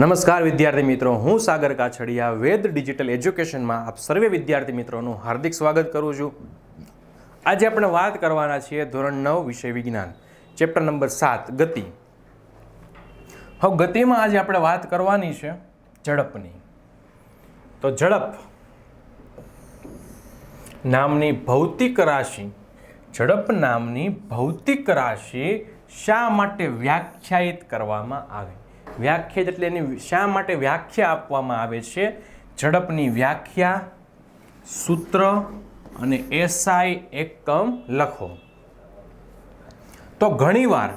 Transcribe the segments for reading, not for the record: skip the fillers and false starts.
નમસ્કાર વિદ્યાર્થી મિત્રો, હું સાગર કાછડિયા વેદ ડિજિટલ એજ્યુકેશનમાં આપ સર્વે વિદ્યાર્થી મિત્રોનું હાર્દિક સ્વાગત કરું છું. આજે આપણે વાત કરવાના છીએ ધોરણ 9 વિષય વિજ્ઞાન ચેપ્ટર નંબર 7 ગતિ. હવે ગતિમાં આજે આપણે વાત કરવાની છે ઝડપની. તો ઝડપ નામની ભૌતિક રાશિ, ઝડપ નામની ભૌતિક રાશિ શા માટે વ્યાખ્યાયિત કરવામાં આવે? વ્યાખ્યા એટલે એની શા માટે વ્યાખ્યા આપવામાં આવે છે? ઝડપની વ્યાખ્યા, સૂત્ર અને એસઆઈ એકમ લખો. તો ઘણીવાર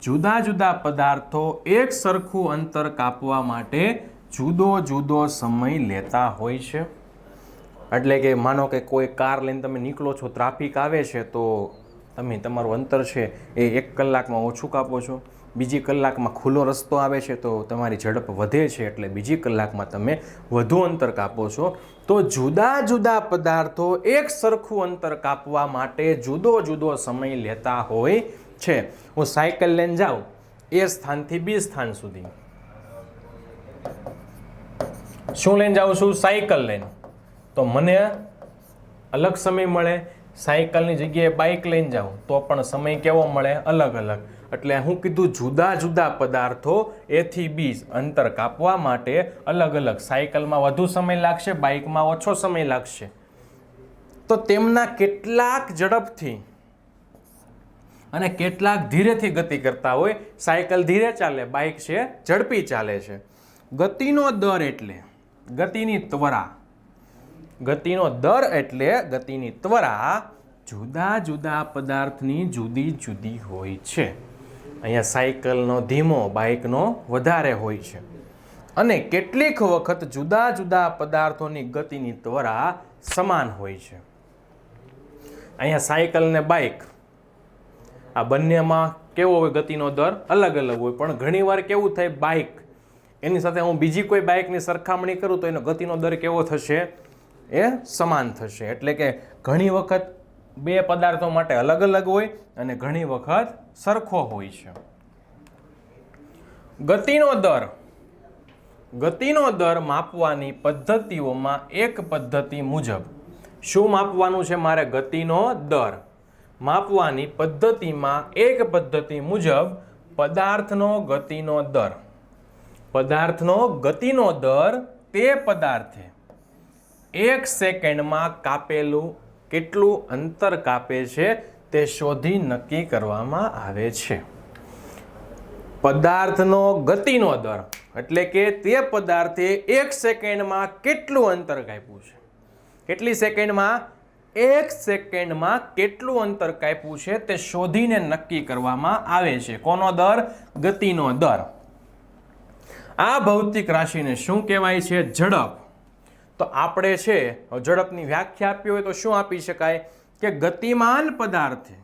જુદા જુદા પદાર્થો એક સરખું અંતર કાપવા માટે જુદો જુદો સમય લેતા હોય છે. એટલે કે માનો કે કોઈ કાર લઈને તમે નીકળો છો, ટ્રાફિક આવે છે, તો તમે તમારું અંતર છે એ 1 કલાકમાં ઓછું કાપો છો. બીજી કલાકમાં ખુલ્લો રસ્તો આવે છે તો તમારી ઝડપ વધે છે, એટલે બીજી કલાકમાં તમે વધુ અંતર કાપો છો. તો જુદા જુદા પદાર્થો એક સરખું અંતર કાપવા માટે જુદો જુદો સમય લેતા હોય છે. હું સાયકલ લઈને જાઉં એ સ્થાનથી બી સ્થાન સુધી, શું લઈને જાઉં છું? સાયકલ લઈને. તો મને અલગ સમય મળે. સાયકલની જગ્યાએ બાઇક લઈને જાઉં તો પણ સમય કેવો મળે? અલગ અલગ. એટલે હું કીધું જુદા જુદા પદાર્થો એ થી બી અંતર કાપવા માટે અલગ અલગ. સાયકલમાં વધુ સમય લાગશે, બાઇકમાં ઓછો સમય લાગશે. તો તેમના કેટલાક ઝડપથી અને કેટલાક ધીરેથી ગતિ કરતા હોય. સાયકલ ધીરે ચાલે, બાઇક છે ઝડપી ચાલે છે. ગતિનો દર એટલે ગતિની ત્વરા. ગતિનો દર એટલે ગતિની ત્વરા જુદા જુદા પદાર્થની જુદી જુદી હોય છે. અહીંયા સાયકલનો ધીમો, બાઇકનો વધારે હોય છે. અને કેટલીક વખત જુદા જુદા પદાર્થોની ગતિની ત્વરા સમાન હોય છે. અહીંયા સાયકલ ને બાઇક આ બંનેમાં કેવો હોય? ગતિનો દર અલગ અલગ હોય. પણ ઘણીવાર કેવું થાય, બાઇક એની સાથે હું બીજી કોઈ બાઇકની સરખામણી કરું તો એનો ગતિનો દર કેવો થશે? એ સમાન થશે. એટલે કે ઘણી વખત બે પદાર્થો માટે અલગ અલગ હોય અને ઘણી વખત સરખો હોય છે. ગતિનો દર માપવાની પદ્ધતિઓમાં એક પદ્ધતિ મુજબ. શું માપવાનું છે મારે? ગતિનો દર માપવાની પદ્ધતિમાં એક પદ્ધતિ મુજબ પદાર્થનો ગતિનો દર. પદાર્થનો ગતિનો દર તે પદાર્થે 1 સેકન્ડમાં કાપેલું કેટલું અંતર કાપે છે તે શોધી નક્કી કરવામાં આવે છે. પદાર્થનો ગતિનો દર એટલે કે તે પદાર્થે 1 સેકન્ડમાં કેટલું અંતર કાપ્યું છે. કેટલી સેકન્ડમાં? 1 સેકન્ડમાં કેટલું અંતર કાપ્યું છે તે શોધીને નક્કી કરવામાં આવે છે. કોનો દર? ગતિનો દર. આ ભૌતિક રાશિને શું કહેવાય છે? ઝડપ. તો આપણે છે ઝડપની વ્યાખ્યા આપી હોય તો શું આપી શકાય? કે ગતિમાન પદાર્થે,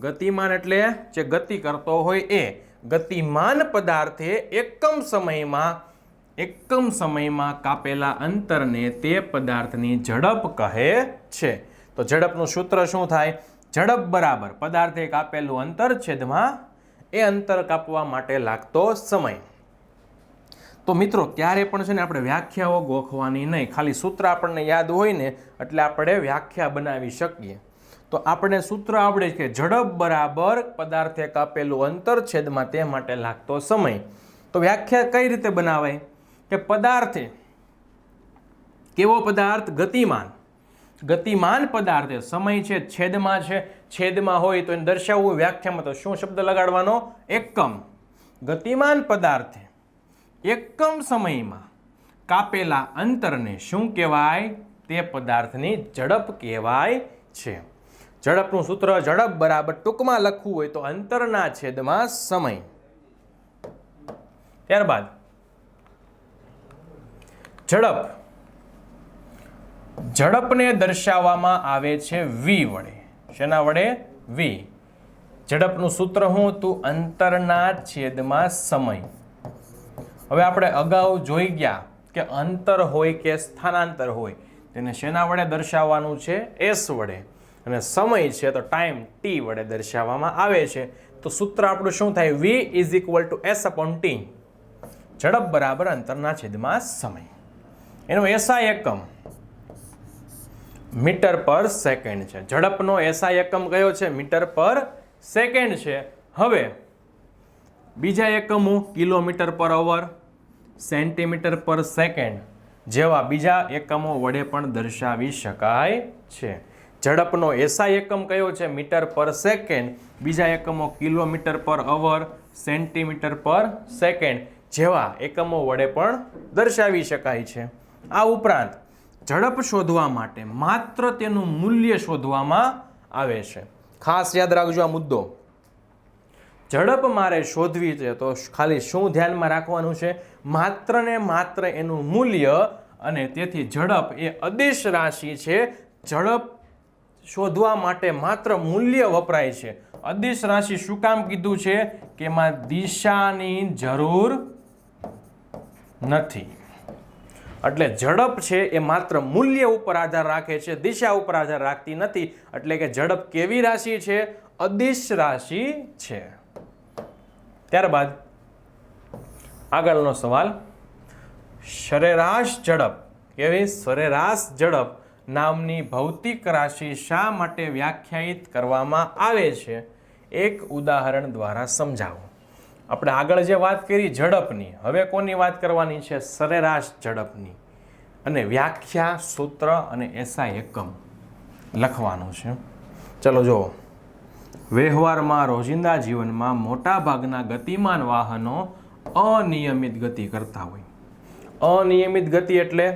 ગતિમાન એટલે જે ગતિ કરતો હોય એ, ગતિમાન પદાર્થે એકમ સમયમાં કાપેલા અંતરને તે પદાર્થની ઝડપ કહે છે. તો ઝડપનું સૂત્ર શું થાય? ઝડપ બરાબર પદાર્થે કાપેલું અંતર છેદમાં એ અંતર કાપવા માટે લાગતો સમય. તો મિત્રો ક્યારે પણ છે ને આપણે વ્યાખ્યાઓ ગોખવાની નહીં. ખાલી સૂત્ર આપણને યાદ હોય ને એટલે આપણે વ્યાખ્યા બનાવી શકીએ. તો આપણે સૂત્ર આવડે કે ઝડપ બરાબર પદાર્થે કાપેલું અંતર છેદમાં તે માટે લાગતો સમય. તો વ્યાખ્યા કઈ રીતે બનાવાય? કે પદાર્થે, કેવો પદાર્થ? ગતિમાન. ગતિમાન પદાર્થે સમય છે છેદમાં છે, છેદમાં હોય તો એને દર્શાવવું વ્યાખ્યામાં તો શું શબ્દ લગાડવાનો? એકમ. ગતિમાન પદાર્થે એકમ સમયમાં કાપેલા અંતરને શું કહેવાય? તે પદાર્થની ઝડપ કહેવાય છે. ઝડપનું સૂત્ર ઝડપ બરાબર ટૂંકમાં લખવું હોય તો અંતરના છેદમાં સમય. ત્યારબાદ ઝડપ. ઝડપને દર્શાવવામાં આવે છે v વડે. શેના વડે? v. ઝડપનું સૂત્ર શું હતું? અંતરના છેદમાં સમય. હવે આપણે અગાઉ જોઈ ગયા કે અંતર હોય કે સ્થાનાંતર હોય તેને શેના વડે દર્શાવવાનું છે? s વડે. અને સમય છે તો ટાઈમ t વડે દર્શાવવામાં આવે છે. તો સૂત્ર આપણું શું થાય? v = s/t. ઝડપ બરાબર અંતરના છેદમાં સમય. એનો એસઆઈ એકમ મીટર પર સેકન્ડ છે. ઝડપનો એસઆઈ એકમ કયો છે? મીટર પર સેકન્ડ છે. હવે બીજા એકમો કિલોમીટર પર અવર, સેન્ટીમીટર પર સેકન્ડ જેવા બીજા એકમો વડે પણ દર્શાવી શકાય છે. ઝડપનો એસઆઈ એકમ કયો છે? મીટર પર સેકન્ડ. બીજા એકમો કિલોમીટર પર અવર, સેન્ટીમીટર પર સેકન્ડ જેવા એકમો વડે પણ દર્શાવી શકાય છે. આ ઉપરાંત ઝડપ શોધવા માટે માત્ર તેનું મૂલ્ય શોધવામાં આવે છે. ખાસ યાદ રાખજો આ મુદ્દો. ઝડપ મારે શોધવી છે તો ખાલી શું ધ્યાનમાં રાખવાનું છે? માત્ર ને માત્ર એનું મૂલ્ય. અને તેથી ઝડપ એ અદિશ રાશિ છે. ઝડપ શોધવા માટે માત્ર મૂલ્ય વપરાય છે. અદિશ રાશિ શું કામ કીધું છે? કે એમાં દિશાની જરૂર નથી. એટલે ઝડપ છે એ માત્ર મૂલ્ય ઉપર આધાર રાખે છે, દિશા ઉપર આધાર રાખતી નથી. એટલે કે ઝડપ કેવી રાશિ છે? અદિશ રાશિ છે. ત્યારબાદ આગળનો સવાલ, સરેરાશ ઝડપ કેવી? સરેરાશ ઝડપ નામની ભૌતિક રાશિ શા માટે વ્યાખ્યાયિત કરવામાં આવે છે? એક ઉદાહરણ દ્વારા સમજાવો. આપણે આગળ જે વાત કરી ઝડપની, હવે કોની વાત કરવાની છે? સરેરાશ ઝડપની. અને વ્યાખ્યા, સૂત્ર અને એસઆઈ એકમ લખવાનું છે. ચલો જુઓ. વ્યવહારમાં રોજિંદા જીવનમાં મોટા ભાગના ગતિમાન વાહનો અનિયમિત ગતિ કરતા હોય. અનિયમિત ગતિ એટલે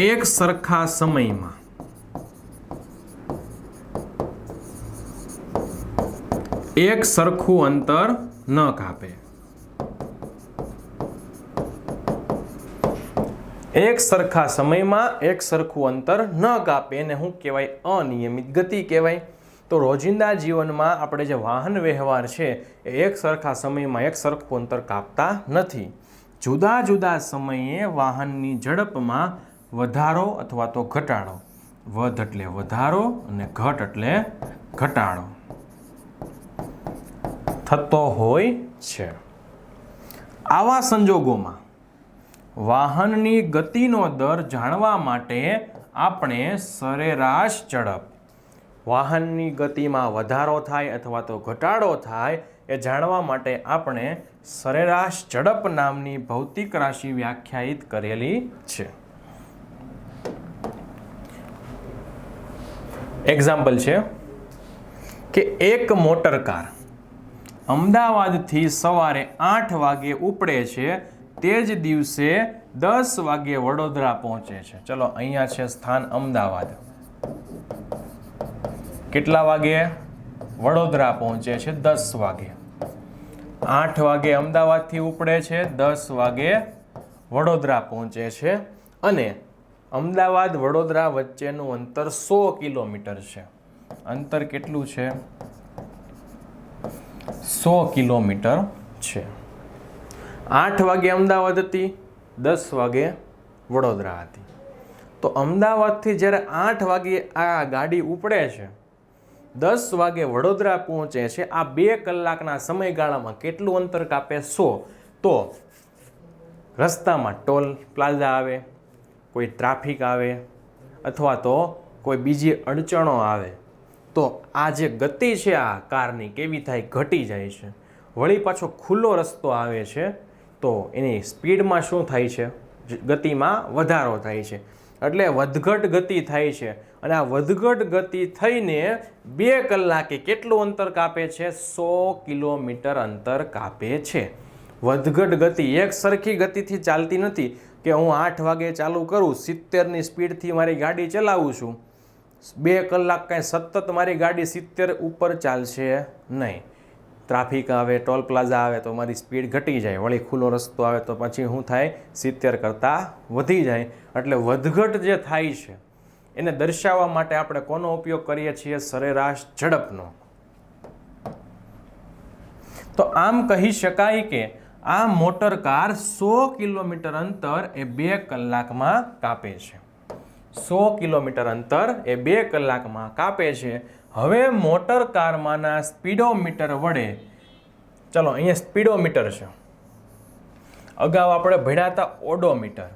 એક સરખા સમયમાં એક સરખું અંતર ન કાપે. એક સરખા સમયમાં એક સરખું અંતર ન કાપે એને શું કહેવાય? અનિયમિત ગતિ કહેવાય. તો રોજિંદા જીવનમાં આપણે જે વાહન વ્યવહાર છે એ એક સરખા સમયમાં એક સરખું અંતર કાપતા નથી. જુદા જુદા સમયે વાહનની ઝડપમાં વધારો અથવા તો ઘટાડો, વધ એટલે વધારો અને ઘટ એટલે ઘટાડો થતો હોય છે. આવા સંજોગોમાં વાહનની ગતિનો દર જાણવા માટે આપણે સરેરાશ ઝડપ, વાહનની ગતિમાં વધારો થાય અથવા તો ઘટાડો થાય એ જાણવા માટે આપણે સરેરાશ ઝડપ નામની ભૌતિક રાશિ વ્યાખ્યાયિત કરેલી છે. એક્ઝામ્પલ છે કે એક મોટર કાર અમદાવાદથી સવારે 8 વાગે ઉપડે છે, તે જ દિવસે 10 વાગે વડોદરા પહોંચે છે. ચલો અહીંયા છે સ્થાન અમદાવાદ. કેટલા વાગે? વડોદરા પહોંચે છે 10 વાગે. 8 વાગે અમદાવાદથી ઉપડે છે, 10 વાગે વડોદરા પહોંચે છે. અને અમદાવાદ વડોદરા વચ્ચેનું અંતર 100 કિલોમીટર છે. અંતર કેટલું છે? 100 કિલોમીટર છે. 8 વાગે અમદાવાદ હતી, 10 વાગે વડોદરા હતી. તો અમદાવાદથી જ્યારે 8 વાગે આ ગાડી ઉપડે છે, 10 વાગે વડોદરા પહોંચે છે, આ 2 કલાકના સમયગાળામાં કેટલું અંતર કાપે? 100. તો રસ્તામાં ટોલ પ્લાઝા આવે, કોઈ ટ્રાફિક આવે અથવા તો કોઈ બીજી અડચણો આવે તો આ જે ગતિ છે આ કારની કેવી થાય? ઘટી જાય છે. વળી પાછો ખુલ્લો રસ્તો આવે છે તો એની સ્પીડમાં શું થાય છે? ગતિમાં વધારો થાય છે. એટલે વધઘટ ગતિ થાય છે. અને આ વધઘટ ગતિ થઈને 2 કલાકે કેટલું અંતર કાપે છે? 100 કિલોમીટર અંતર કાપે છે. વધઘટ ગતિ એક સરખી ગતિથી ચાલતી નથી કે હું 8 વાગે ચાલુ કરું, 70ની સ્પીડથી મારી ગાડી ચલાવું છું, 2 કલાક કાંઈ સતત મારી ગાડી 70 ઉપર ચાલશે નહીં. ટ્રાફિક આવે, ટોલ પ્લાઝા આવે તો મારી સ્પીડ ઘટી જાય, વળી ખુલ્લો રસ્તો આવે તો પછી શું થાય? 70 કરતાં વધી જાય. એટલે વધઘટ જે થાય છે એને દર્શાવવા માટે આપણે કોનો ઉપયોગ કરીએ છીએ? સરેરાશ ઝડપનો. તો આમ કહી શકાય કે આ મોટર કાર 100 કિલોમીટર અંતર એ 2 કલાકમાં કાપે છે. 100 કિલોમીટર અંતર એ 2 કલાકમાં કાપે છે. હવે મોટર કારમાંના સ્પીડોમીટર વડે ચલો અહીંયા સ્પીડોમીટર છે, અગાઉ આપણે ભણ્યા હતા ઓડોમીટર.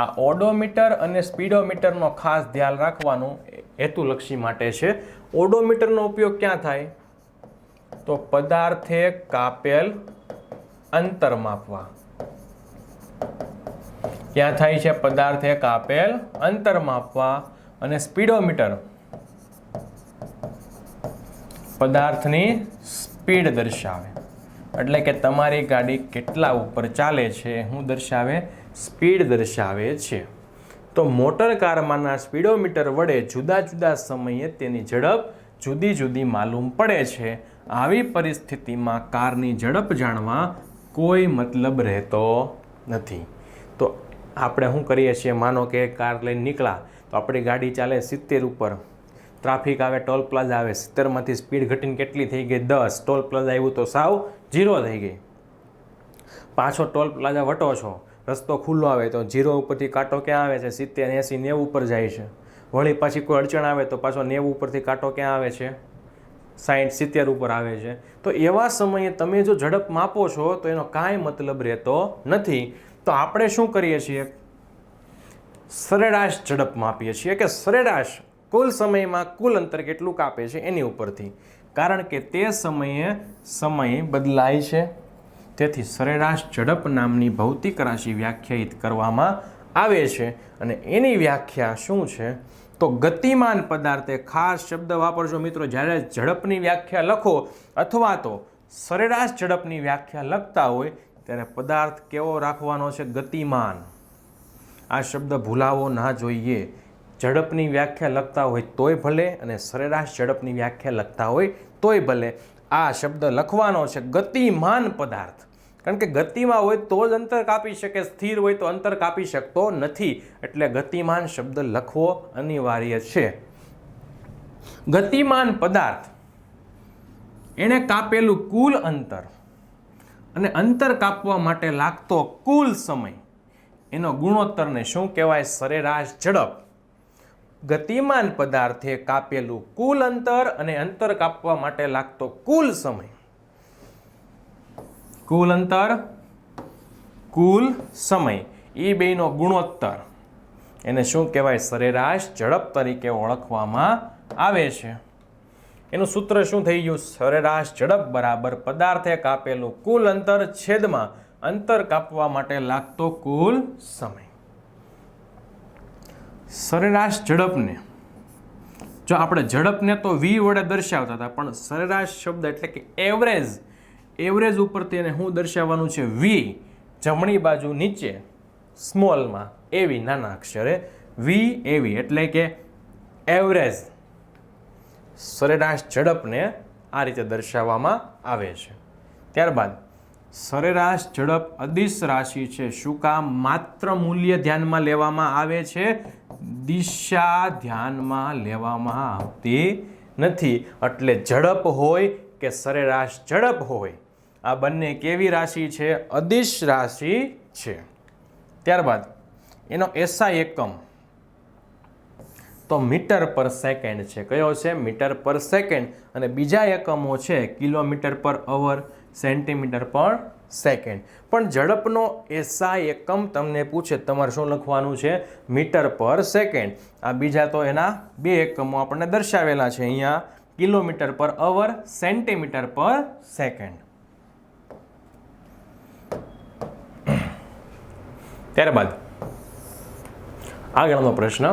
આ ઓડોમીટર અને સ્પીડોમીટરનો ખાસ ધ્યાન રાખવાનું હેતુલક્ષી માટે છે. ઓડોમીટરનો ઉપયોગ ક્યાં થાય? તો પદાર્થે કાપેલ અંતર માપવા. ક્યાં થાય છે? પદાર્થે કાપેલ અંતર માપવા. અને સ્પીડોમીટર પદાર્થની સ્પીડ દર્શાવે, એટલે કે તમારી ગાડી કેટલા ઉપર ચાલે છે હું દર્શાવે? સ્પીડ દર્શાવે છે. તો મોટર કારમાંના સ્પીડોમીટર વડે જુદા જુદા સમયે તેની ઝડપ જુદી જુદી માલુમ પડે છે. આવી પરિસ્થિતિમાં કારની ઝડપ જાણવા કોઈ મતલબ રહેતો નથી. તો આપણે શું કરીએ છીએ? માનો કે કાર લઈને નીકળ્યા તો આપણી ગાડી ચાલે 70 ઉપર, ટ્રાફિક આવે, ટોલ પ્લાઝા આવે, 70માંથી સ્પીડ ઘટીને કેટલી થઈ ગઈ? 10. ટોલ પ્લાઝા આવ્યું તો સાવ 0 થઈ ગઈ. પાછો ટોલ પ્લાઝા વટો છો, રસ્તો ખુલ્લો આવે તો 0 ઉપરથી કાંટો ક્યાં આવે છે? 70, 80, 90 ઉપર જાય છે. વળી પાછી કોઈ અડચણ આવે તો પાછો 90 ઉપરથી કાંટો ક્યાં આવે છે? 60, 70 ઉપર આવે છે. તો એવા સમયે તમે જો ઝડપ માપો છો તો એનો કાંઈ મતલબ રહેતો નથી. તો આપણે શું કરીએ છીએ? સરેરાશ ઝડપ માપીએ છીએ કે સરેરાશ કુલ સમયમાં કુલ અંતર કેટલું કાપે છે એની ઉપરથી, કારણ કે તે સમયે સમય બદલાય છે. તેથી સરેરાશ ઝડપ નામની ભૌતિક રાશિ વ્યાખ્યાયિત કરવામાં આવે છે. અને એની વ્યાખ્યા શું છે? તો ગતિમાન પદાર્થે ખાસ શબ્દ વાપરજો મિત્રો, જ્યારે ઝડપની વ્યાખ્યા લખો અથવા તો સરેરાશ ઝડપની વ્યાખ્યા લખતા હોય ત્યારે પદાર્થ કેવો રાખવાનો છે? ગતિમાન. આ શબ્દ ભૂલાવો ના જોઈએ. ઝડપની વ્યાખ્યા લખતા હોય તોય ભલે અને સરેરાશ ઝડપની વ્યાખ્યા લખતા હોય તોય ભલે, આ શબ્દ લખવાનો છે ગતિમાન પદાર્થ. કારણ કે ગતિમાં હોય તો જ અંતર કાપી શકે, સ્થિર હોય તો અંતર કાપી શકતો નથી. એટલે ગતિમાન શબ્દ લખવો અનિવાર્ય છે. ગતિમાન પદાર્થ એણે કાપેલું કુલ અંતર અને અંતર કાપવા માટે લાગતો કુલ સમય, એનો ગુણોત્તરને શું કહેવાય? સરેરાશ ઝડપ. ગતિમાન પદાર્થે કાપેલું કુલ અંતર અને અંતર કાપવા માટે લાગતો કુલ સમય, કુલ અંતર કુલ સમય, એ બેનો ગુણોત્તર એને શું કહેવાય? સરેરાશ ઝડપ તરીકે ઓળખવામાં આવે છે. એનું સૂત્ર શું થઈ ગયું? સરેરાશ ઝડપ બરાબર પદાર્થે કાપેલું કુલ અંતર છેદમાં અંતર કાપવા માટે લાગતો કુલ સમય. સરેરાશ ઝડપને જો આપણે ઝડપને તો v વડે દર્શાવતા હતા, પણ સરેરાશ શબ્દ એટલે કે એવરેજ, એવરેજ ઉપર તેને શું દર્શાવવાનું છે? v. જમણી બાજુ નીચે સ્મોલમાં એવી નાના અક્ષરે v એવી, એટલે કે એવરેજ. સરેરાશ ઝડપને આ રીતે દર્શાવવામાં આવે છે. ત્યારબાદ સરેરાશ ઝડપ અદિશ રાશિ છે. શું કામ? માત્ર મૂલ્ય ધ્યાનમાં લેવામાં આવે છે, દિશા ધ્યાનમાં લેવામાં આવતી નથી. એટલે ઝડપ હોય કે સરેરાશ ઝડપ હોય, આ બંને કેવી રાશિ છે? અદિશ રાશિ છે. ત્યારબાદ એનો એસઆઈ એકમ તો મીટર પર સેકન્ડ છે. કયો છે? મીટર પર સેકન્ડ. અને બીજા એકમો છે કિલોમીટર પર અવર, સેન્ટીમીટર પર સેકન્ડ. પણ ઝડપનો એસઆઈ એકમ તમને પૂછે, તમારે શું લખવાનું છે? મીટર પર સેકન્ડ. આ બીજા તો એના બે એકમો આપણને દર્શાવેલા છે અહીંયા, કિલોમીટર પર અવર, સેન્ટીમીટર પર સેકન્ડ. ત્યારબાદ આગળનો પ્રશ્ન,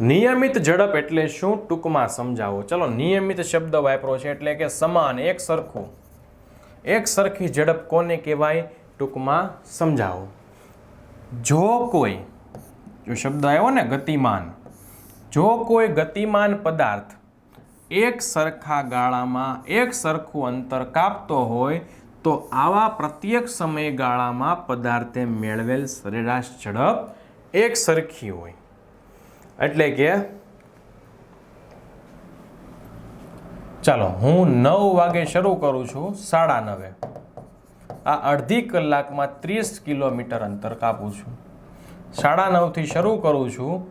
નિયમિત ઝડપ એટલે શું? ટૂંકમાં સમજાવો. ચલો, નિયમિત શબ્દ વાપરો છે એટલે કે સમાન, એક સરખું, એક સરખી ઝડપ કોને કહેવાય? ટૂંકમાં સમજાવો. જો કોઈ, જો શબ્દ આવ્યો ને ગતિમાન, જો કોઈ ગતિમાન પદાર્થ એક સરખા ગાળામાં એક સરખું અંતર કાપતો હોય તો આવા પ્રત્યેક સમયગાળામાં પદાર્થે મેળવેલ સરેરાશ ઝડપ એક સરખી હોય. એટલે કે ચાલો, હું 9 વાગે શરૂ કરું છું, 9:30, આ અડધી કલાકમાં 30 કિલોમીટર અંતર કાપું છું. 9:30 થી શરૂ કરું છું,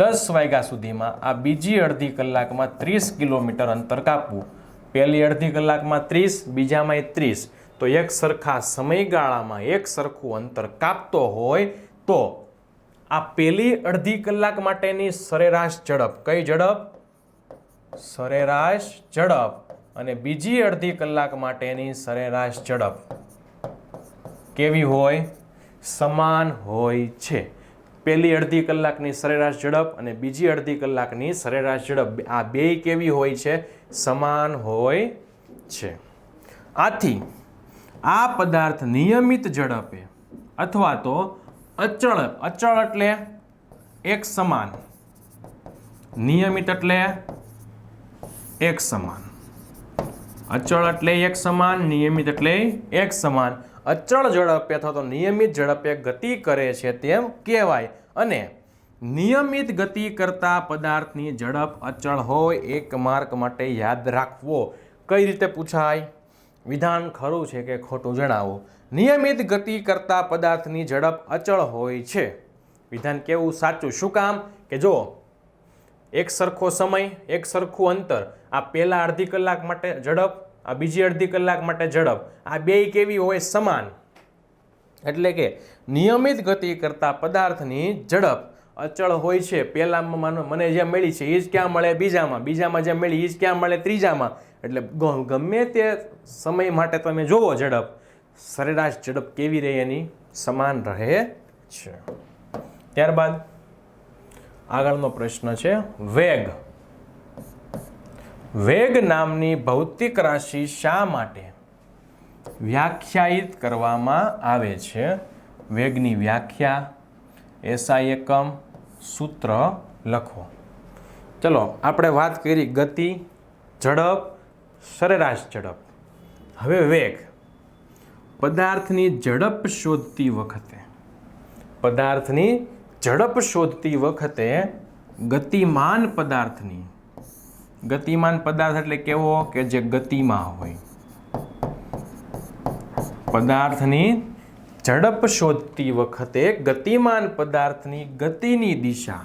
10 વાગ્યા સુધીમાં આ બીજી અડધી કલાકમાં 30 કિલોમીટર અંતર કાપવું. પહેલી અડધી કલાકમાં 30, બીજામાં 30, તો એક સરખા સમયગાળામાં એક સરખું અંતર કાપતો હોય તો આ પહેલી અડધી કલાક માટેની સરેરાશ ઝડપ, કઈ ઝડપ? સરેરાશ ઝડપ. અને બીજી અડધી કલાક માટેની સરેરાશ ઝડપ કેવી હોય? સમાન હોય છે. પહેલી અડધી કલાકની સરેરાશ ઝડપ અને બીજી અડધી કલાકની સરેરાશ ઝડપ આ બેય કેવી હોય છે? સમાન હોય છે. આથી આ પદાર્થ નિયમિત ઝડપે અથવા તો અચળ એટલે એક સમાન, નિયમિત એટલે એક સમાન, અચળ એટલે એક સમાન, નિયમિત એટલે એક સમાન, અચળ ઝડપે અથવા તો નિયમિત ઝડપે ગતિ કરે છે તેમ કહેવાય. અને નિયમિત ગતિ કરતા પદાર્થની ઝડપ અચળ હોય. એક માર્ક માટે યાદ રાખવો. કઈ રીતે પૂછાય? વિધાન ખરું છે કે ખોટું જણાવો. નિયમિત ગતિ કરતા પદાર્થની ઝડપ અચળ હોય છે. વિધાન કેવું સાચું? શું કામ? કે જો એક સરખો સમય, એક સરખું અંતર, આ પહેલા અડધી કલાક માટે ઝડપ, આ બીજી અડધી કલાક માટે ઝડપ, આ બેય કેવી હોય? સમાન. એટલે કે નિયમિત ગતિ કરતા પદાર્થની ઝડપ અચળ હોય છે. પહેલામાં મને જે મળી છે એ જ ક્યાં મળે? બીજામાં. બીજામાં જે મળી એ જ ક્યાં મળે? ત્રીજામાં. એટલે ગમે તે સમય માટે તમે જોવો ઝડપ, સરેરાશ ઝડપ કેવી રહે? એની સમાન રહે છે. ત્યારબાદ આગળનો પ્રશ્ન છે વેગ. વેગ નામની ભૌતિક રાશિ શા માટે વ્યાખ્યાયિત કરવામાં આવે છે? વેગની વ્યાખ્યા, એસઆઈ એકમ, સૂત્ર લખો. ચલો આપણે વાત કરી ગતિ, ઝડપ, સરેરાશ ઝડપ. હવે વેગ. પદાર્થની ઝડપ શોધતી વખતે, પદાર્થની ઝડપ શોધતી વખતે ગતિમાન પદાર્થની, ગતિમાન પદાર્થ એટલે કેવો? કે જે ગતિમાં હોય. પદાર્થની ઝડપ શોધતી વખતે ગતિમાન પદાર્થની ગતિની દિશા,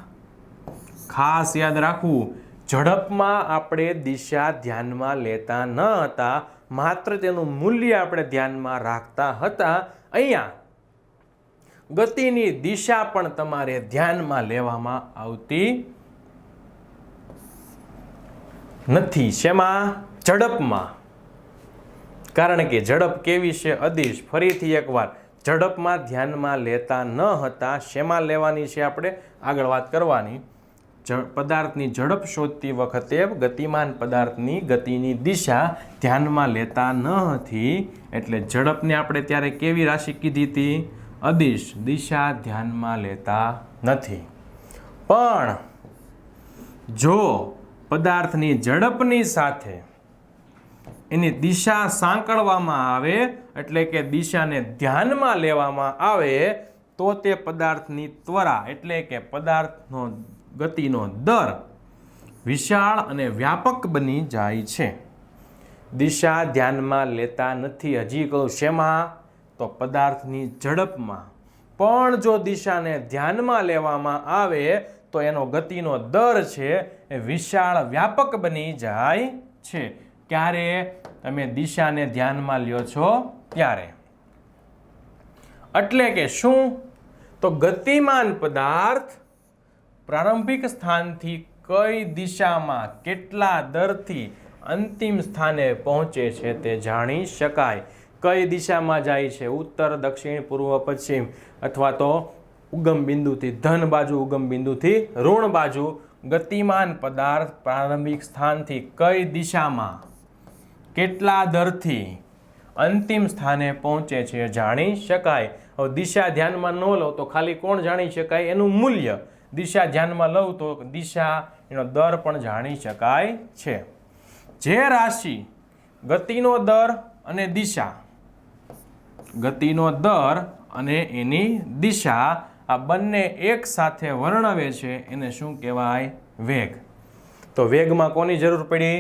ખાસ યાદ રાખવું, ઝડપમાં આપણે દિશા ધ્યાનમાં લેતા ન હતા, માત્ર તેનું મૂલ્ય આપણે ધ્યાનમાં રાખતા હતા. અહીંયા ગતિની દિશા પણ તમારે ધ્યાનમાં લેવામાં આવતી નથી. શેમાં? ઝડપમાં. કારણ કે ઝડપ કેવી છે? અદિશ. ફરીથી એકવાર, ઝડપમાં ધ્યાનમાં લેતા ન હતા. શેમાં લેવાની છે? આપણે આગળ વાત કરવાની. પદાર્થની ઝડપ શોધતી વખતે ગતિમાન પદાર્થની ગતિની દિશા ધ્યાનમાં લેતા ન હતી. એટલે ઝડપને આપણે ત્યારે કેવી રાશિ કીધી હતી? અદિશ. દિશા ધ્યાનમાં લેતા નથી. પણ જો પદાર્થની ઝડપની સાથે એની દિશા સાંકળવામાં આવે, એટલે કે દિશાને ધ્યાનમાં લેવામાં આવે, તો તે પદાર્થની ત્વરા એટલે કે પદાર્થનો ગતિનો દર વિશાળ અને વ્યાપક બની જાય છે. દિશા ધ્યાનમાં લેતા નથી. હજી કહું શેમાં? તો પદાર્થની ઝડપમાં. પણ જો દિશાને ધ્યાનમાં લેવામાં આવે તો એનો ગતિનો દર છે એ વિશાળ વ્યાપક બની જાય છે. ક્યારે તમે દિશાને ધ્યાનમાં લ્યો છો? ત્યારે. એટલે કે શું? તો ગતિમાન પદાર્થ પ્રારંભિક સ્થાનથી કઈ દિશામાં કેટલા દરથી અંતિમ સ્થાને પહોંચે છે તે જાણી શકાય. કઈ દિશામાં જાય છે? ઉત્તર, દક્ષિણ, પૂર્વ, પશ્ચિમ, અથવા તો ઉગમ બિંદુથી ધન બાજુ, ઉગમ બિંદુથી ઋણ બાજુ. ગતિમાન પદાર્થ પ્રારંભિક સ્થાનથી કઈ દિશામાં કેટલા દરથી અંતિમ સ્થાને પહોંચે છે જાણી શકાય. હવે દિશા ધ્યાનમાં ન લો તો ખાલી કોણ જાણી શકાય? એનું મૂલ્ય. દિશા ધ્યાનમાં લઉં તો દિશા, એનો દર પણ જાણી શકાય છે. જે રાશિ ગતિનો દર અને દિશા, ગતિનો દર અને એની દિશા આ બંને એક સાથે વર્ણવે છે એને શું કહેવાય? વેગ. તો વેગમાં કોની જરૂર પડી?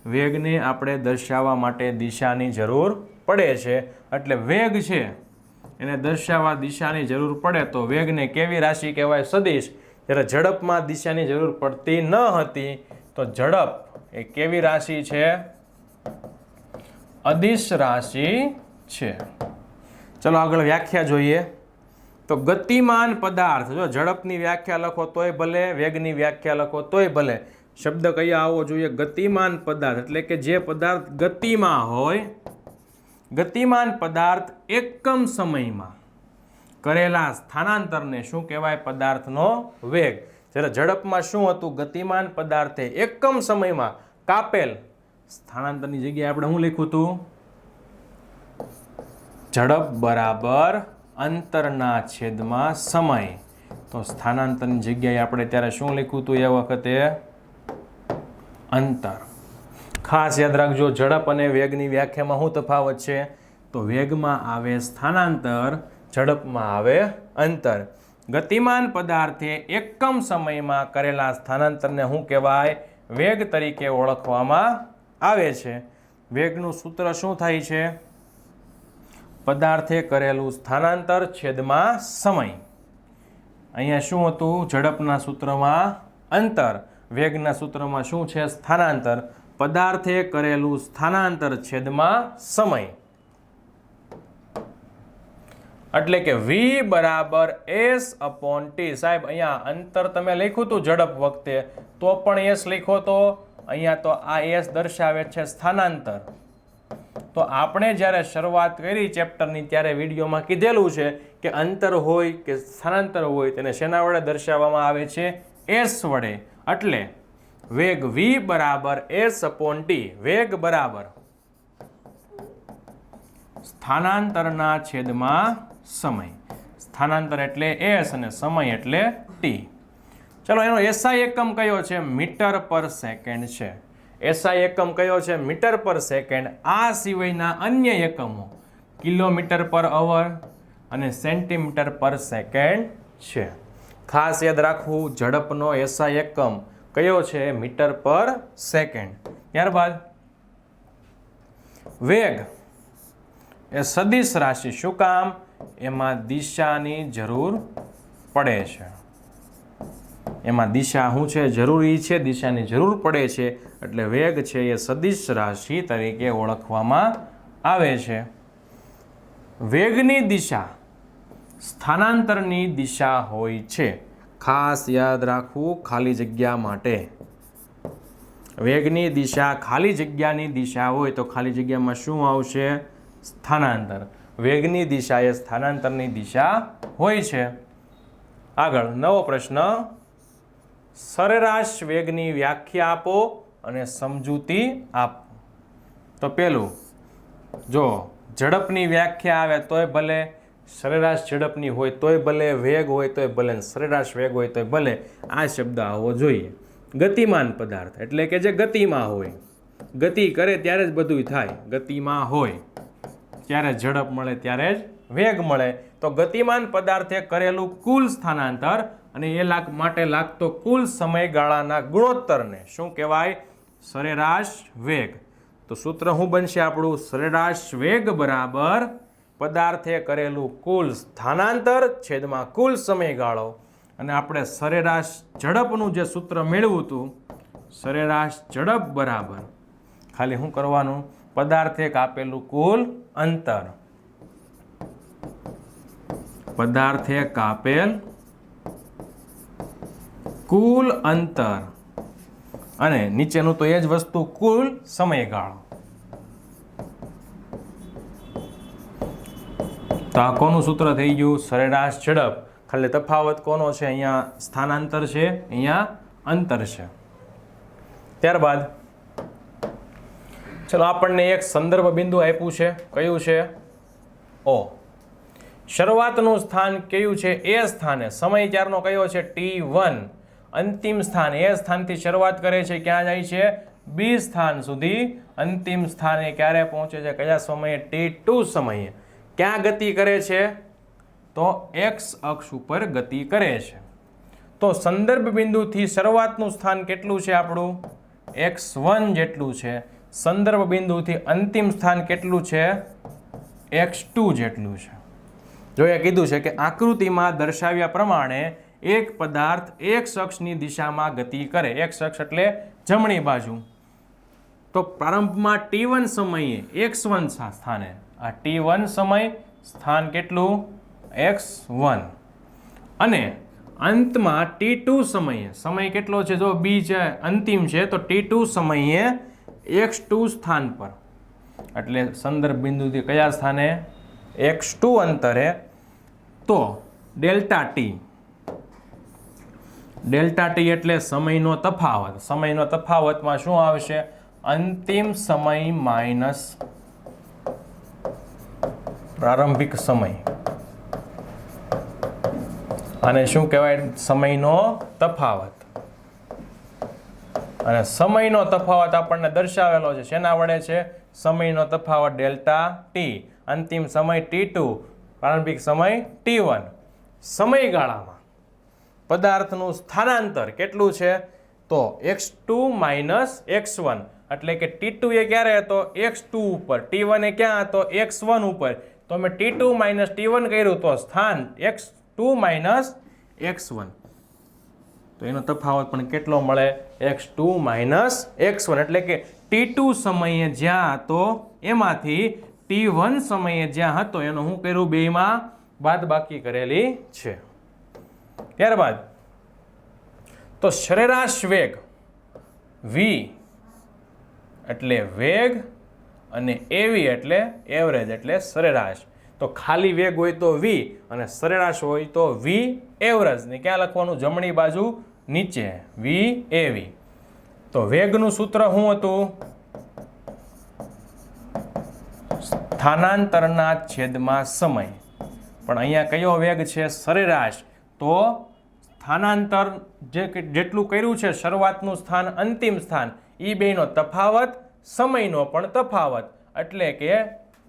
વેગને આપણે દર્શાવવા માટે દિશાની જરૂર પડે છે. એટલે વેગ છે એને દર્શાવવા દિશાની જરૂર પડે તો વેગને કેવી રાશિ કહેવાય? સદિશ. જ્યારે ઝડપમાં દિશાની જરૂર પડતી ન હતી તો ઝડપ એ કેવી રાશિ છે? અદિશ રાશિ છે. ચલો આગળ વ્યાખ્યા જોઈએ. તો ગતિમાન પદાર્થ, જો ઝડપની વ્યાખ્યા લખો તોય ભલે, વેગની વ્યાખ્યા લખો તોય ભલે, શબ્દ કયા આવવો જોઈએ? ગતિમાન પદાર્થ, એટલે કે જે પદાર્થ ગતિમાં હોય. ગતિમાન પદાર્થ એકમ સમયમાં કરેલા સ્થાનાંતરને શું કહેવાય? પદાર્થનો વેગ. જ્યારે ઝડપમાં શું હતું? ગતિમાન પદાર્થે એકમ સમયમાં કાપેલ સ્થાનાંતરની જગ્યાએ આપણે શું લખ્યું હતું? ઝડપ બરાબર અંતરના છેદમાં સમય. તો સ્થાનાંતરની જગ્યાએ આપણે ત્યારે શું લખ્યું હતું? એ વખતે અંતર. ખાસ યાદ રાખજો, ઝડપ અને વેગની વ્યાખ્યામાં શું તફાવત છે? તો વેગમાં આવે સ્થાનાંતર, ઝડપમાં આવે અંતર. ગતિમાન પદાર્થે એકમ સમયમાં કરેલા સ્થાનાંતરને શું કહેવાય? વેગ તરીકે ઓળખવામાં આવે છે. વેગનું સૂત્ર શું થાય છે? પદાર્થે કરેલું સ્થાનાંતર છેદમાં સમય. અહીંયા શું હતું? ઝડપના સૂત્રમાં અંતર, વેગના સૂત્રમાં શું છે? સ્થાનાંતર. પદાર્થે કરેલું સ્થાનાંતર છેદમાં સમય. એટલે કે v બરાબર s/t. સાહેબ અહીંયા અંતર તમે લખ્યું હતું ઝડપ વખતે તો પણ s લખ્યો તો, અહીંયા તો આ s દર્શાવે છે સ્થાનાંતર. તો આપણે જ્યારે શરૂઆત કરી ચેપ્ટરની ત્યારે વિડીયોમાં કીધેલું છે કે અંતર હોય કે સ્થાનાંતર હોય તેને શેના વડે દર્શાવવામાં આવે છે? s વડે. એટલે વેગ v બરાબર s/t. વેગ બરાબર સ્થાનાંતરના છેદમાં સમય. સ્થાનાંતર એટલે s અને સમય એટલે t. ચલો એનો SI એકમ કયો છે? મીટર પર સેકન્ડ છે. SI એકમ કયો છે? મીટર પર સેકન્ડ. આ સિવાયના અન્ય એકમો કિલોમીટર પર અવર અને સેન્ટીમીટર પર સેકન્ડ છે. ખાસ યાદ રાખવું, ઝડપનો SI એકમ કયો છે? મીટર પર સેકન્ડ. ત્યારબાદ વેગ એ સદિશ રાશિ. શું કામ? એમાં દિશાની જરૂર પડે છે. એમાં દિશા શું છે? જરૂરી છે, દિશાની જરૂર પડે છે. એટલે વેગ છે એ સદિશ રાશિ તરીકે ઓળખવામાં આવે છે. વેગની દિશા સ્થાનાંતરની દિશા હોય છે. ખાસ યાદ રાખવું ખાલી જગ્યા માટે. વેગની દિશા ખાલી જગ્યાની દિશા હોય તો ખાલી જગ્યામાં શું આવશે? સ્થાનાંતર. વેગની દિશા એ સ્થાનાંતરની દિશા હોય છે. આગળ નવો પ્રશ્ન. સરેરાશ વેગની વ્યાખ્યા આપો અને સમજૂતી આપો. તો પેલું, જો ઝડપની વ્યાખ્યા આવે તોય ભલે, સરેરાશ ઝડપની હોય તોય ભલે, વેગ હોય તોય ભલે, સરેરાશ વેગ હોય તોય ભલે, આ શબ્દ આવવો જોઈએ. ગતિમાન પદાર્થ એટલે કે જે ગતિમાં હોય, ગતિ કરે ત્યારે જ બધું થાય. ગતિમાં હોય ત્યારે ઝડપ મળે, ત્યારે જ વેગ મળે. તો ગતિમાન પદાર્થે કરેલું કુલ સ્થાનાંતર અને એ માટે લાગતો કુલ સમયગાળાના ગુણોત્તરને શું કહેવાય? સરેરાશ વેગ. તો સૂત્ર શું બનશે આપણું? સરેરાશ વેગ બરાબર પદાર્થે કરેલું કુલ સ્થાનાંતર છેદમાં કુલ સમયગાળો. અને આપણે સરેરાશ ઝડપનું જે સૂત્ર મેળવ્યું હતું, સરેરાશ ઝડપ બરાબર ખાલી શું કરવાનું? પદાર્થે કાપેલું કુલ અંતર. પદાર્થે કાપેલ કુલ અંતર અને નીચેનું તો એ જ વસ્તુ કુલ સમયગાળો. તો આ કોનું સૂત્ર થઈ ગયું? સરેરાશ ઝડપ. ખાલી તફાવત કોનો છે? અહીંયા સ્થાનાંતર છે, અહીંયા અંતર છે. ત્યારબાદ ચલો આપણને એક સંદર્ભ બિંદુ આપ્યું છે. કયું છે? O. શરૂઆતનું સ્થાન કયું છે? એ સ્થાને. સમય ત્યારનો કયો છે? T1. અંતિમ સ્થાન એ સ્થાનથી શરૂઆત કરે છે, ક્યાં જાય છે? B સ્થાન સુધી. અંતિમ સ્થાને ક્યારે પહોંચે છે? કયા સમયે? T2 સમયે. ક્યાં ગતિ કરે છે? તો x અક્ષ ઉપર ગતિ કરે છે. તો સંદર્ભ બિંદુથી શરૂઆતનું સ્થાન કેટલું છે આપણું? x1 જેટલું છે. સંદર્ભ બિંદુથી અંતિમ સ્થાન કેટલું છે? x2 જેટલું છે. જો એ કીધું છે કે આકૃતિમાં દર્શાવ્યા પ્રમાણે એક પદાર્થ x અક્ષની દિશામાં ગતિ કરે. x અક્ષ એટલે જમણી બાજુ. તો પ્રારંભમાં t1 સમયે x1 સ્થાને, આ t1 સમય સ્થાન કેટલું x1, અને અંતમાં t2 સમયે, સમય કેટલો છે જો b છે અંતિમ છે તો t2 સમયે x2 સ્થાન પર, એટલે સંદર્ભ બિંદુથી કયા સ્થાને x2 અંતરે, તો ડેલ્ટા ટી એટલે સમયનો તફાવત. સમયનો તફાવતમાં શું આવશે? અંતિમ સમય માઇનસ પ્રારંભિક સમય. અને શું કહેવાય? સમયનો તફાવત. અને સમયનો તફાવત આપણને દર્શાવેલો છે શેના વડે છે? સમયનો તફાવત ડેલ્ટા ટી, અંતિમ સમય t2, પ્રારંભિક સમય t1. સમયગાળામાં પદાર્થનું સ્થાનાંતર કેટલું છે? તો x2 માઇનસ x1, એટલે કે t2 એ ક્યારે હતો? x2 ઉપર. t1 એ ક્યાં હતો? x1 ઉપર. તો અમે t2 માઇનસ t1 કર્યું તો સ્થાન x2 માઇનસ x1, તો એનો તફાવત પણ કેટલો મળે? x2 માઇનસ x1, એટલે કે t2 સમયે જ્યાં હતો એમાંથી t1 સમયે જ્યાં હતો એનો હું કર્યું? બેમાં બાદબાકી કરેલી છે. ત્યારબાદ તો સરેરાશ વેગ v એટલે વેગ, અને av એટલે એવરેજ એટલે સરેરાશ. તો ખાલી વેગ હોય તો v અને સરેરાશ હોય તો v એવરેજ ને ક્યાં લખવાનું? જમણી બાજુ નીચે v av. તો વેગનું સૂત્ર શું હતું? સ્થાનાંતરના છેદમાં સમય. પણ અહીંયા કયો વેગ છે? સરેરાશ. તો સ્થાનાંતર જેટલું કર્યું છે, શરૂઆતનું સ્થાન અંતિમ સ્થાન, એ બેનો તફાવત, સમયનો પણ તફાવત, એટલે કે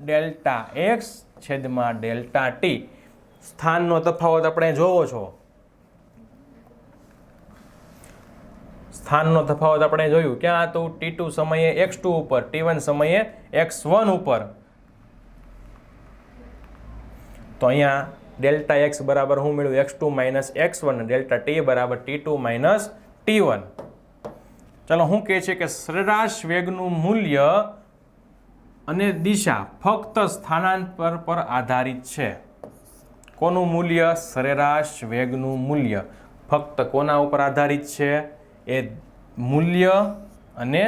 ડેલ્ટા એક્સ છેદમાં ડેલ્ટા ટી. સ્થાનનો તફાવત આપણે જોવો છો, સ્થાનનો તફાવત આપણે જોયું ક્યાં હતું? t2 સમયે x2 ઉપર, t1 સમયે x1 ઉપર. તો અહીંયા ડેલ્ટા એક્સ બરાબર શું મળ્યું? x2 minus x1, delta T બરાબર t2 માઇનસ t1. ચાલો, શું કહે છે કે સરેરાશ વેગનું મૂલ્ય અને દિશા ફક્ત સ્થાનાંતર પર આધારિત છે. કોનું મૂલ્ય? સરેરાશ વેગનું મૂલ્ય ફક્ત કોના ઉપર આધારિત છે? એ મૂલ્ય અને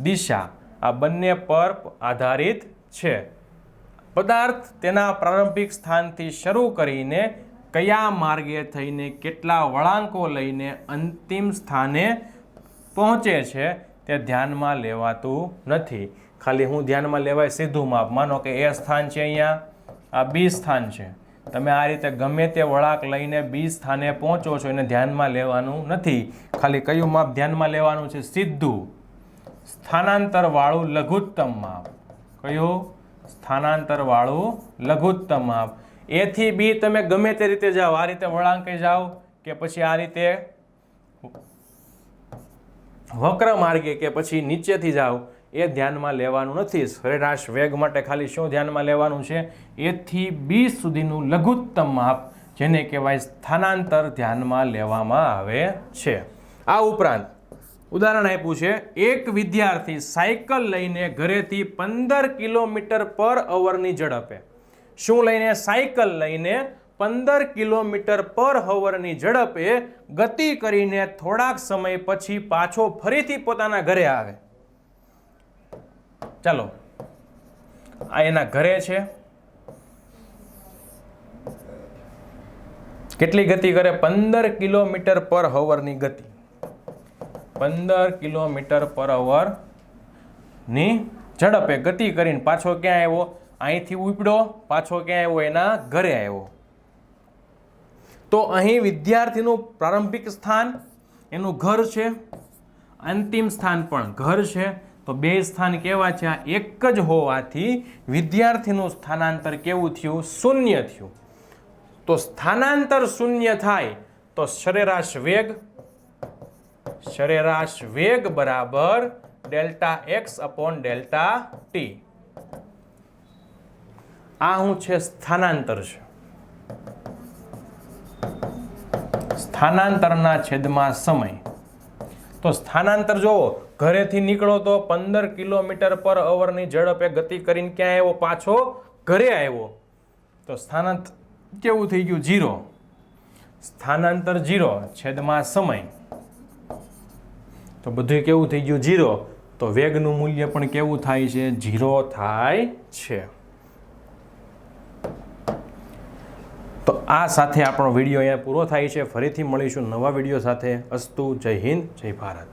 દિશા આ બંને પર આધારિત છે. પદાર્થ તેના પ્રારંભિક સ્થાનથી શરૂ કરીને કયા માર્ગે થઈને કેટલા વળાંકો લઈને અંતિમ સ્થાને પહોંચે છે તે ધ્યાનમાં લેવાતું નથી. ખાલી હું ધ્યાનમાં લેવાય સીધું માપ. માનો કે એ સ્થાન છે, અહીંયા આ બી સ્થાન છે. તમે આ રીતે ગમે તે વળાંક લઈને બી સ્થાને પહોંચો છો, એને ધ્યાનમાં લેવાનું નથી. ખાલી કયું માપ ધ્યાનમાં લેવાનું છે? સીધું સ્થાનાંતર વાળું લઘુત્તમ માપ. કયું? સ્થાનાંતર વાળું લઘુત્તમ માપ. એ થી બી તમે ગમે તે રીતે જાઓ, આ રીતે વળાંકે જાઓ કે પછી આ રીતે વક્ર માર્ગે કે પછી નીચેથી જાઓ, એ ધ્યાનમાં લેવાનું નથી. સરેરાશ વેગ માટે ખાલી શું ધ્યાનમાં લેવાનું છે? એ થી બી સુધીનું લઘુત્તમ માપ, જેને કહેવાય સ્થાનાંતર, ધ્યાનમાં લેવામાં આવે છે. આ ઉપરાંત ઉદાહરણ આપ્યું છે, એક વિદ્યાર્થી સાયકલ લઈને ઘરેથી 15 કિલોમીટર પર અવરની ઝડપે. શું લઈને? સાયકલ લઈને 15 કિલોમીટર પર અવરની ઝડપે ગતિ કરીને થોડાક સમય પછી પાછો ફરીથી પોતાના ઘરે આવે. ચાલો, આ એના ઘરે છે. કેટલી ગતિ કરે? 15 કિલોમીટર પર અવરની ગતિ. 15 કિલોમીટર પર અવર ની ઝડપે ગતિ કરીને પાછો ક્યાં આવ્યો? અહીંથી ઉપડ્યો, પાછો ક્યાં આવ્યો? એના ઘરે આવ્યો. તો અહીં વિદ્યાર્થીનું પ્રારંભિક સ્થાન એનું ઘર છે, અંતિમ સ્થાન પણ ઘર છે. તો બે સ્થાન કેવા છે? આ એક જ હોવાથી વિદ્યાર્થીનું સ્થાનાંતર કેવું થયું? શૂન્ય થયું. તો સ્થાનાંતર શૂન્ય થાય તો સરેરાશ વેગ બરાબર delta x upon delta T. આ શું છે? સ્થાનાંતર છે. સ્થાનાંતરના છેદમાં સમય. તો સ્થાનાંતર જોવો ઘરેથી નીકળો તો 15 કિલોમીટર પર અવરની ઝડપે ગતિ કરીને ક્યાં આવ્યો? પાછો ઘરે આવ્યો. તો સ્થાનાંતર કેવું થઈ ગયું? 0. સ્થાનાંતર 0 છેદમાં સમય, તો બધું કેવું થઈ ગયું? 0. તો વેગનું મૂલ્ય પણ કેવું થાય છે? 0 થાય છે. તો આ સાથે આપણો વિડીયો અહીંયા પૂરો થાય છે. ફરીથી મળીશું નવા વિડીયો સાથે. અસ્તુ. જય હિન્દ, જય ભારત.